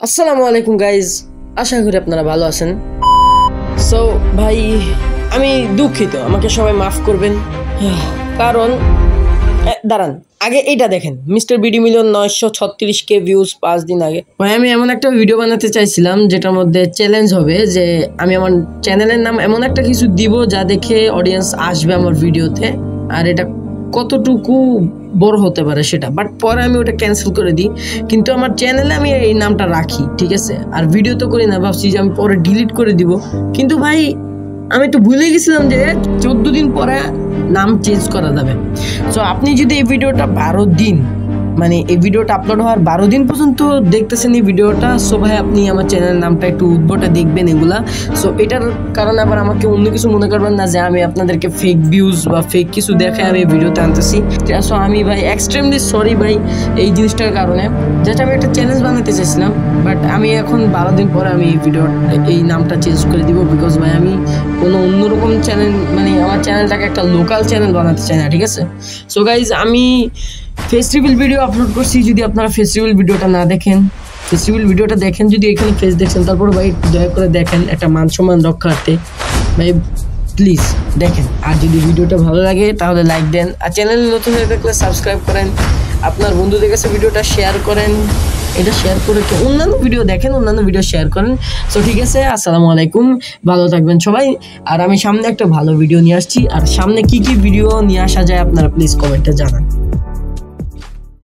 আসসালামু আলাইকুম গাইজ, আশা করি আপনারা ভালো আছেন। সো ভাই আমি দুঃখিত, আমাকে সবাই মাফ করবেন। কারণ দাঁড়ান, আগে এইটা দেখেন, mister BD million 936K views 5 দিন আগে। ভাই আমি এমন একটা ভিডিও বানাতে চাইছিলাম যেটার মধ্যে চ্যালেঞ্জ হবে যে আমি আমার চ্যানেলের নাম এমন একটা কিছু দিব যা দেখে অডিয়েন্স আসবে আমার ভিডিওতে, আর এটা কতটুকু বড় হতে পারে সেটা। বাট পরে আমি ওটা ক্যান্সেল করে দিই, কিন্তু আমার চ্যানেলে আমি এই নামটা রাখি, ঠিক আছে। আর ভিডিও তো করি না, ভাবছি যে আমি পরে ডিলিট করে দিব। কিন্তু ভাই আমি তো ভুলে গেছিলাম যে 14 দিন পরে নাম চেঞ্জ করা যাবে। সো আপনি যদি এই ভিডিওটা 12 দিন, মানে এই ভিডিওটা আপলোড হওয়ার 12 দিন পর্যন্ত দেখতেছেন এই ভিডিওটা, সো ভাই আপনি আমার চ্যানেলের নামটা একটু উদ্ভটা দেখবেন এগুলা। সো এটার কারণে আবার আমাকে অন্য কিছু মনে করবেন না যে আমি আপনাদেরকে ফেক ভিউজ বা ফেক কিছু দেখে আমি এই ভিডিওতে আনতেছি। সো আমি ভাই এক্সট্রিমলি সরি ভাই এই জিনিসটার কারণে, যেটা আমি একটা চ্যালেঞ্জ বানাতে চাইছিলাম। বাট আমি এখন 12 দিন পরে আমি এই নামটা চেঞ্জ করে দিব, বিকজ ভাই আমি কোনো অন্যরকম চ্যানেল, মানে আমার চ্যানেলটাকে একটা লোকাল চ্যানেল বানাতে চাই না, ঠিক আছে। সো গাইজ আমি ফেস্টিভ্যাল ভিডিও আপলোড করছি, যদি আপনারা ফেস্টিভ্যাল ভিডিওটা না দেখেন, ফেস্টিভ্যাল ভিডিওটা দেখেন, যদি এখানে ফেস দেখছেন তারপর ভাই দয়া করে দেখেন, একটা মান সম্মান রক্ষার্থে ভাই প্লিজ দেখেন। আর যদি ভিডিওটা ভালো লাগে তাহলে লাইক দেন, আর চ্যানেলে নতুন হয়ে থাকলে সাবস্ক্রাইব করেন, আপনার বন্ধুদের কাছে ভিডিওটা শেয়ার করেন, এটা শেয়ার করে অন্যান্য ভিডিও দেখেন, অন্যান্য ভিডিও শেয়ার করেন। সো ঠিক আছে, আসসালামু আলাইকুম, ভালো থাকবেন সবাই। আর আমি সামনে একটা ভালো ভিডিও নিয়ে আসছি, আর সামনে কি কি ভিডিও নিয়ে আসা যায় আপনারা প্লিজ কমেন্টে জানান।